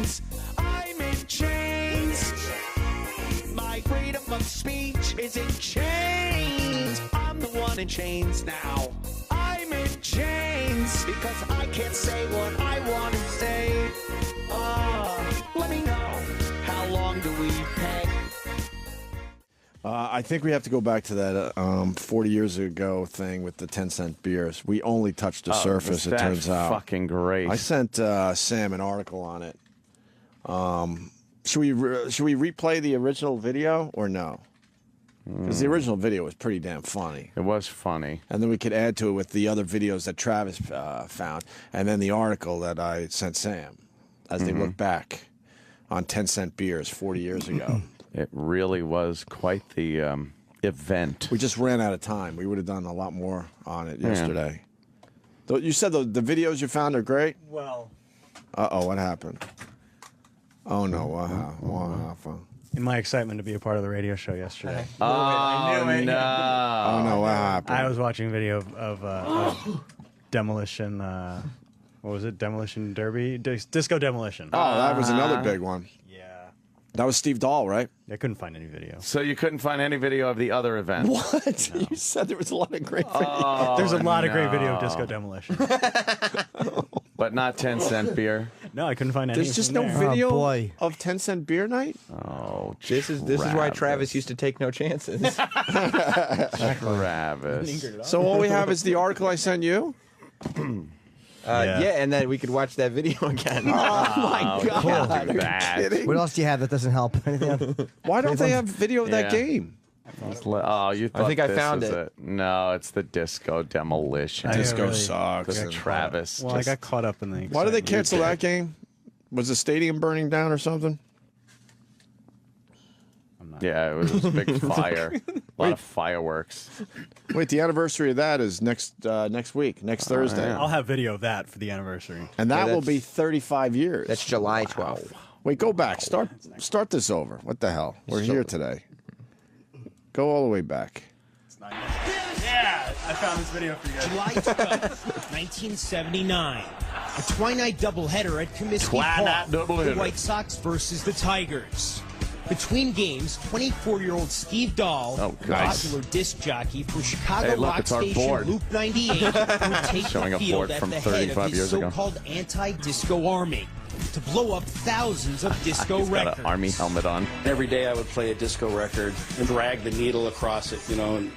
chains. I'm in chains. My freedom of speech is in chains. I'm the one in chains now. I'm in chains because I can't say what I want to say. Let me know, how long do we pay? I think we have to go back to that 40 years ago thing with the 10-cent beers. We only touched the surface, it turns out. Fucking great. I sent Sam an article on it. Should we replay the original video or no? Because the original video was pretty damn funny. It was funny. And then we could add to it with the other videos that Travis found, and then the article that I sent Sam as they look back on 10-cent beers 40 years ago. It really was quite the event. We just ran out of time. We would have done a lot more on it yesterday. You said the videos you found are great? Well. Uh-oh, what happened? Oh, no. What happened? In my excitement to be a part of the radio show yesterday. Oh, Oh, no, what happened? I was watching a video of Demolition. What was it? Demolition Derby? Disco Demolition. Oh, that was another big one. Yeah. That was Steve Dahl, right? I couldn't find any video. So you couldn't find any video of the other event? What? No. You said there was a lot of great videos. There's a lot of great video of Disco Demolition. But not 10-cent beer? No, I couldn't find any. There's just no video boy. of 10-cent beer night? Oh, This is why Travis used to take no chances. Travis. So all we have is the article I sent you? Yeah, and then we could watch that video again. Oh, my God. Don't do that. What else do you have that doesn't help? Why don't they have video of that game? Oh, you thought I think I this found was it. No, it's the Disco Demolition. Disco really- sucks. The Travis. Well, I got caught up in the. Why did they excitement. cancel that game? Was the stadium burning down or something? Yeah, it was a big fire. A lot of fireworks. Wait, the anniversary of that is next week, next Thursday. yeah. I'll have video of that for the anniversary. And that Yeah, will that's- be 35 years. That's July 12th. Wait, go back. Start this over. What the hell? We're here today. Go all the way back. Yeah, I found this video for you guys. July 12th, 1979. A twilight doubleheader at Comiskey Twilight Park. doubleheader. The White Sox versus the Tigers. Between games, 24-year-old Steve Dahl, Oh, nice. popular disc jockey for Chicago Hey, look, rock it's our station board. Loop 98, would take Showing a the field board at from the head 35 of his years ago. so-called anti-disco army to blow up thousands of disco He's got records. an army helmet on. Every day I would play a disco record and drag the needle across it, and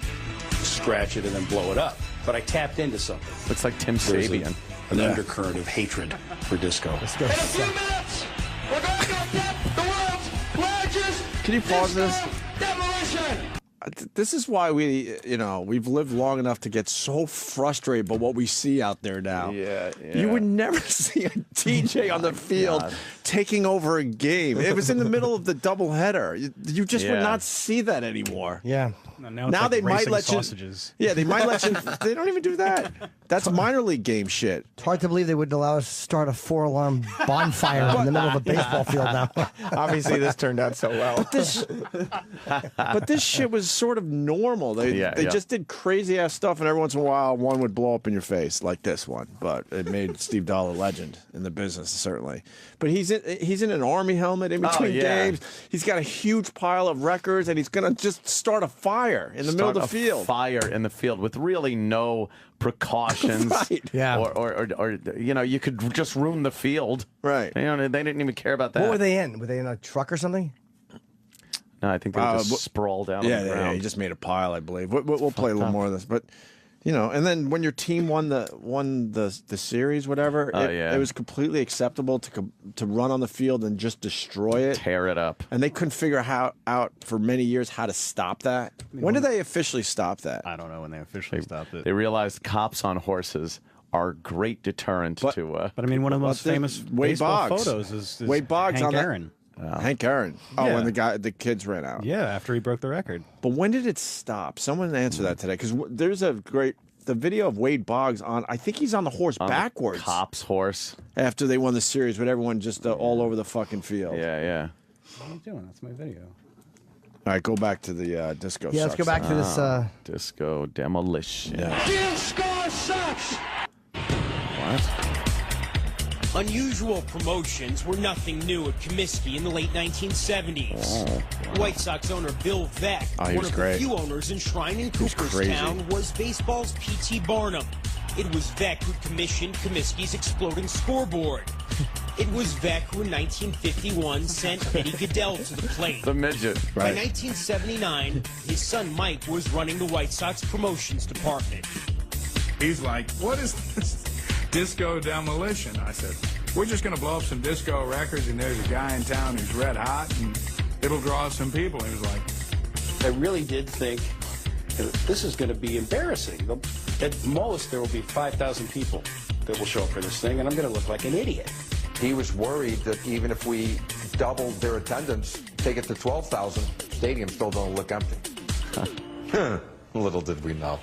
scratch it and then blow it up. But I tapped into something. Looks like Tim There's Sabian. an undercurrent of hatred for disco. In a few minutes, we're going to get the world's largest Can you pause this? demolition. This is why we've lived long enough to get so frustrated by what we see out there now. Yeah. You would never see a DJ on the field taking over a game. It was in the middle of the doubleheader. You just would Yeah. not see that anymore. Yeah. Now, it's Now like they might racing let sausages. you. Yeah, they might let you. They don't even do that. That's minor league game shit. It's hard to believe they wouldn't allow us to start a 4-alarm bonfire in the middle of a baseball field now. Obviously, this turned out so well. But this shit was sort of normal. They just did crazy ass stuff, and every once in a while, one would blow up in your face, like this one. But it made Steve Dahl a legend in the business, certainly. But he's in an army helmet in between games. He's got a huge pile of records, and he's gonna just start a fire in the middle of the field. Fire in the field with really no precautions. Right. Yeah. Or you could just ruin the field. Right. They didn't even care about that. What were they in? Were they in a truck or something? No, I think they were just sprawled out on the ground. Yeah, he just made a pile, I believe. We'll play a little more of this, but and then when your team won the series, whatever, it was completely acceptable to run on the field and just destroy it, tear it up, and they couldn't figure out for many years how to stop that. When did they officially stop that? I don't know when they officially stopped it. They realized cops on horses are a great deterrent to. But I mean, one of the most famous Wade baseball Boggs. photos is Wade Boggs Hank on that- Aaron. Hank Aaron. Oh, Yeah. when the kids ran out. Yeah, after he broke the record. But when did it stop? Someone answer that today, because there's the video of Wade Boggs on. I think he's on the horse backwards. The cop's horse. After they won the series, with everyone just all over the fucking field. Yeah. What are you doing? That's my video. All right, go back to the disco. Yeah, let's go back to this. Disco Demolition. Yeah. Disco sucks. What? Unusual promotions were nothing new at Comiskey in the late 1970s. White Sox owner Bill Veeck, one of the few owners enshrined in Cooperstown, was baseball's P.T. Barnum. It was Veeck who commissioned Comiskey's exploding scoreboard. It was Veeck who in 1951 sent Eddie Goodell to the plate. The midget. By 1979, his son Mike was running the White Sox promotions department. He's like, what is this disco demolition? I said, we're just going to blow up some disco records, and there's a guy in town who's red hot, and it'll draw some people. He was like, I really did think this is going to be embarrassing. At most, there will be 5,000 people that will show up for this thing, and I'm going to look like an idiot. He was worried that even if we doubled their attendance, take it to 12,000, stadium still don't look empty. Little did we know.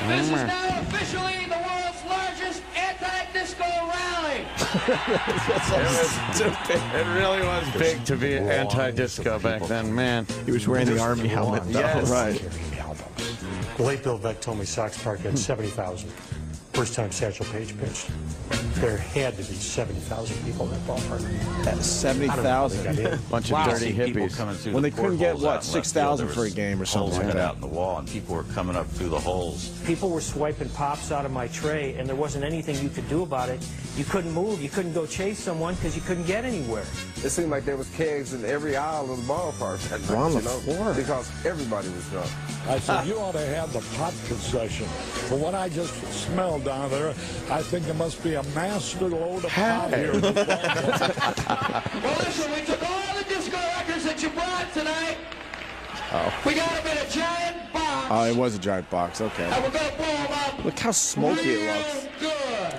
This is now officially the world's largest anti-disco rally. It really was big to be anti-disco back then, man. He was wearing the Army helmet, though. Yes. Right. The late Bill Veeck told me Sox Park had 70,000. First time Satchel Paige pitched. There had to be 70,000 people in that ballpark. That's 70,000. Bunch of dirty hippies. When they couldn't get, what, 6,000 for a game or something like that. Out in the wall, and people were coming up through the holes. People were swiping pops out of my tray, and there wasn't anything you could do about it. You couldn't move. You couldn't go chase someone because you couldn't get anywhere. It seemed like there was kegs in every aisle of the ballpark. On the floor. Because everybody was drunk. I said, you ought to have the pot concession. But what I just smelled down there, I think there must be a master load of pot here. Well, listen, we took all the disco records that you brought tonight. We got them in a giant box. Oh, it was a giant box. Okay. And we're going to blow them up. Look how smoky it looks. Good.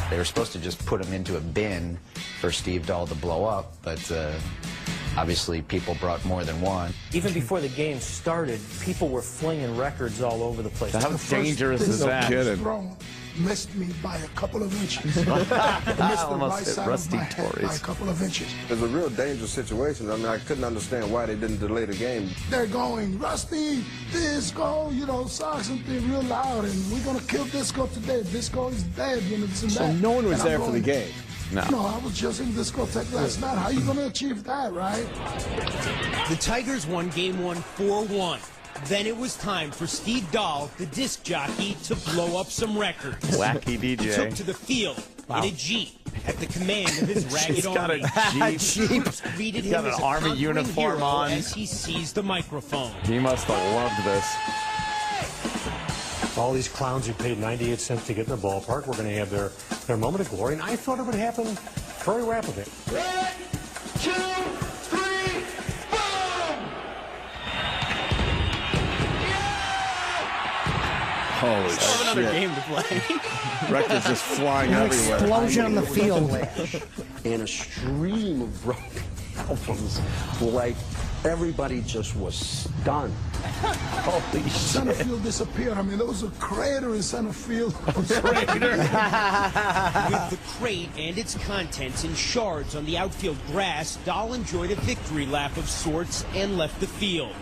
They were supposed to just put them into a bin for Steve Dahl to blow up, but obviously people brought more than one. Even before the game started, people were flinging records all over the place. How dangerous is that? Missed me by a couple of inches. Almost hit Rusty Torres. By a couple of inches. It was a real dangerous situation. I mean, I couldn't understand why they didn't delay the game. They're going, Rusty, disco, you know, Sox and thing real loud, and we're going to kill disco today. Disco is dead. You know, this and So that. no one was there for the game? No, I was just in discotheque last night. How you going to achieve that, right? The Tigers won Game 1 4-1. Then it was time for Steve Dahl, the disc jockey, to blow up some records. Wacky DJ. He took to the field in a Jeep at the command of his ragged army. Troops greeted him as an army uniform on as he seized the microphone. He must have loved this. All these clowns who paid 98 cents to get in the ballpark were going to have their moment of glory, and I thought it would happen very rapidly. 1, 2, 3, boom! Holy shit. Another game to play. Records just flying everywhere. Explosion on the field. And a stream of broken albums. Like, everybody just was stunned. Holy shit. Center field disappeared. I mean, there was a crater in center field. With the crate and its contents in shards on the outfield grass, Dahl enjoyed a victory lap of sorts and left the field.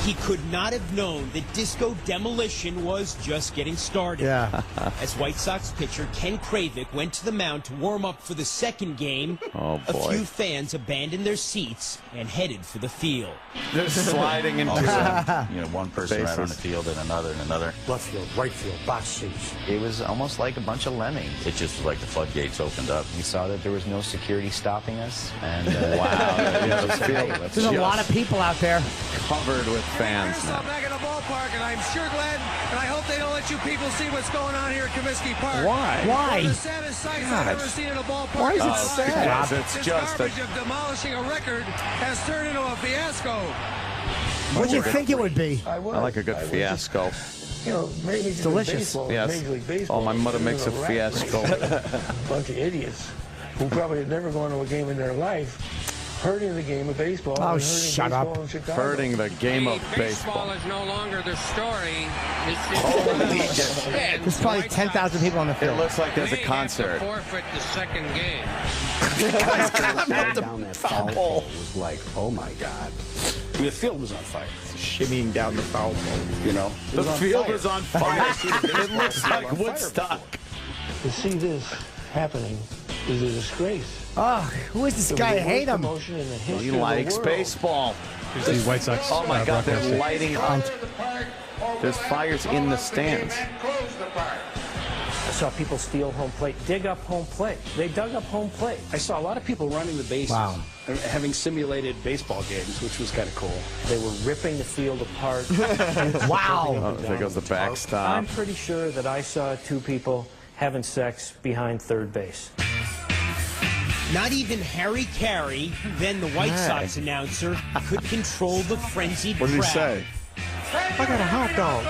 He could not have known that disco demolition was just getting started. Yeah. As White Sox pitcher Ken Kravick went to the mound to warm up for the second game, a few fans abandoned their seats and headed for the field. Just sliding into one person right on the field and another. Left field, right field, box seats. It was almost like a bunch of lemmings. It just was like the floodgates opened up. We saw that there was no security stopping us, and wow, there's a lot of people out there. Covered with fans now. Back in the ballpark, and I'm sure glad, and I hope they don't let you people see what's going on here at Comiskey Park. Why? Why? The saddest sights I've ever seen in a ballpark. Why is it sad? It's just garbage of demolishing a record has turned into a fiasco. What do you think it would be? I like a good fiasco. You know, maybe it's delicious. Baseball, Yes. Major League Baseball. Oh, my mother makes a fiasco. Bunch of idiots who probably had never gone to a game in their life. Hurting the game of baseball. Oh, shut up. Hurting the game of baseball. Is no longer the story. There's probably 10,000 people on the It field. looks like there's a concert. Forfeit the second game. Down that foul pole was like, oh my God. The field was on fire. Shimmying down the foul pole. You know, The field is on fire. It looks like Woodstock. To see this happening is a disgrace. Oh, who is this guy? I hate him. He likes baseball. The White Sox. Oh my God, they're lighting up. There's fires in the stands. I saw people steal home plate, dig up home plate. They dug up home plate. I saw a lot of people running the bases, having simulated baseball games, which was kind of cool. They were ripping the field apart. Wow. Oh, there goes the backstop. I'm pretty sure that I saw 2 people having sex behind third base. Not even Harry Carey, then the White Sox announcer, could control the frenzied crowd. What did he say? I got a hot dog.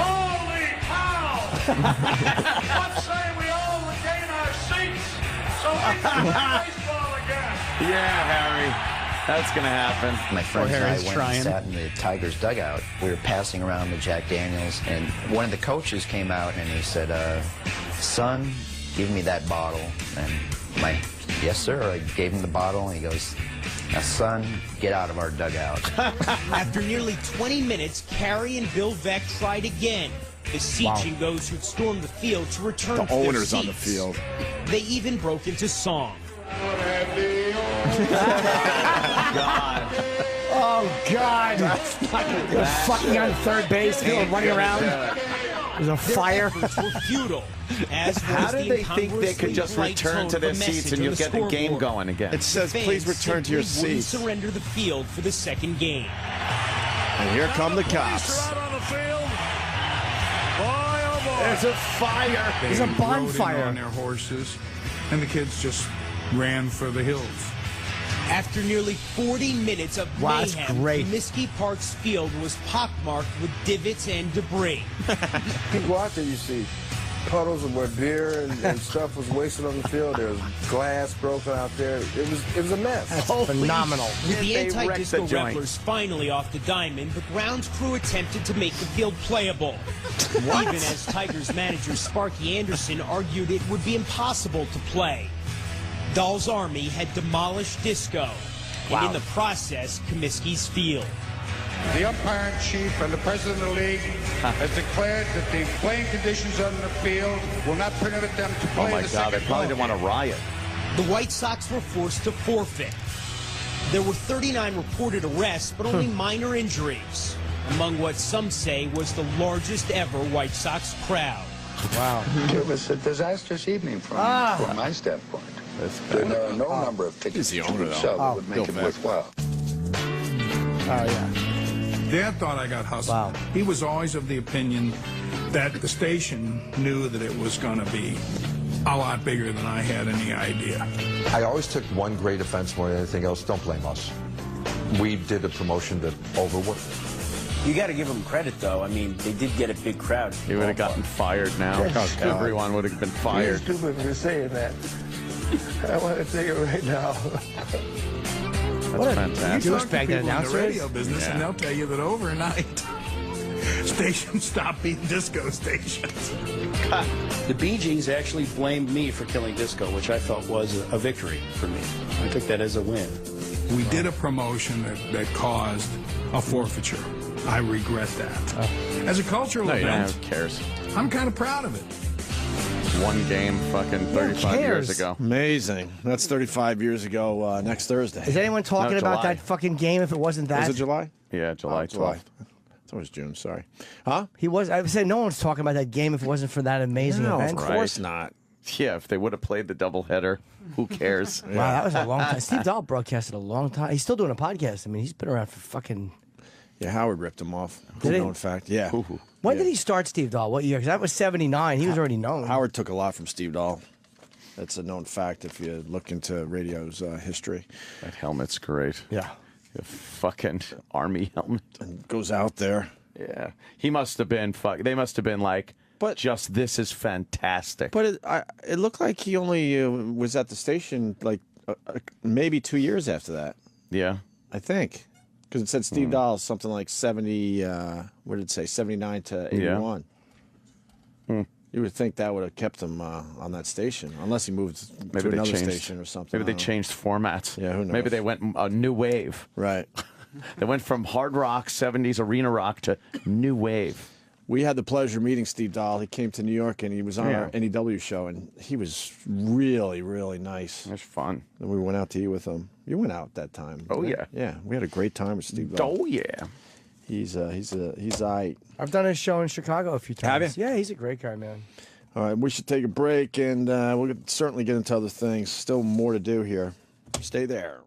Holy cow! Let's say we all regain our seats so we can play baseball again. Yeah, Harry. That's going to happen. My friends and I went and sat in the Tigers dugout. We were passing around the Jack Daniels, and one of the coaches came out and he said, son, give me that bottle. And yes, sir. I gave him the bottle, and he goes, now, son, get out of our dugout. After nearly 20 minutes, Carey and Bill Veeck tried again, beseeching those who'd stormed the field to return to their seats. The owners on the field. They even broke into song. God. Oh, God. They're fucking on third base, running around. There's a fire. Were futile. How did they think they could just return to their seats and you'll get the game going again? It says, please return to your seats. Surrender the field for the second game. And here come the cops. There's a fire. There's a bonfire. On their horses, and the kids just ran for the hills. After nearly 40 minutes of mayhem, Comiskey Park's field was pockmarked with divots and debris. You go out there, you see puddles of where beer and stuff was wasted on the field. There was glass broken out there. It was a mess. That's phenomenal. With the anti-disco revelers finally off the diamond, the grounds crew attempted to make the field playable. Even as Tigers manager Sparky Anderson argued it would be impossible to play. Dahl's Army had demolished disco, and in the process, Comiskey's field. The umpire-in-chief and the president of the league has declared that the playing conditions on the field will not permit them to play. Oh my God, they probably didn't want to riot. The White Sox were forced to forfeit. There were 39 reported arrests, but only minor injuries, among what some say was the largest ever White Sox crowd. Wow. It was a disastrous evening from my standpoint. There are no number of tickets to sell that would make it worthwhile. Oh, yeah. Dad thought I got hustled. Wow. He was always of the opinion that the station knew that it was going to be a lot bigger than I had any idea. I always took one great offense more than anything else. Don't blame us. We did a promotion that overworked. You got to give them credit, though. I mean, they did get a big crowd. He would have gotten fired now. Everyone would have been fired. You're stupid for saying that. I want to take it right now. That's fantastic. You talk to people in the radio business, and they'll tell you that overnight, stations stopped being disco stations. The Bee Gees actually blamed me for killing disco, which I felt was a victory for me. I took that as a win. We did a promotion that caused a forfeiture. I regret that. As a cultural event, who cares? I'm kind of proud of it. One game fucking 35 years ago. Amazing. That's 35 years ago next Thursday. Is anyone talking about that fucking game if it wasn't that? Was it July? Yeah, July 12th. It's always June, sorry. Huh? I would say no one's talking about that game if it wasn't for that amazing event. Of course not. Yeah, if they would have played the doubleheader, who cares? Wow, that was a long time. Steve Dahl broadcasted a long time. He's still doing a podcast. I mean, he's been around for fucking... Yeah, Howard ripped him off. Did he? Known fact. Yeah. When did he start, Steve Dahl? What year? Because that was 79. He was already known. Howard took a lot from Steve Dahl. That's a known fact if you look into radio's history. That helmet's great. Yeah. The fucking Army helmet. And goes out there. Yeah. He must have been, they must have been like, just this is fantastic. But it looked like he only was at the station like maybe 2 years after that. Yeah. I think. Because it said Steve Dahl something like 70, what did it say, 79 to 81. Yeah. You would think that would have kept him on that station, unless he moved to another station or something. Maybe they changed formats. Yeah, who knows? Maybe they went a new wave. Right. They went from hard rock, 70s arena rock to new wave. We had the pleasure of meeting Steve Dahl. He came to New York, and he was on our NEW show, and he was really, really nice. It was fun. Then we went out to eat with him. You went out that time. Oh, right? yeah. Yeah, we had a great time with Steve Dahl. Oh, yeah. He's aight. I've done his show in Chicago a few times. Have you? Yeah, he's a great guy, man. All right, we should take a break, and we'll certainly get into other things. Still more to do here. Stay there.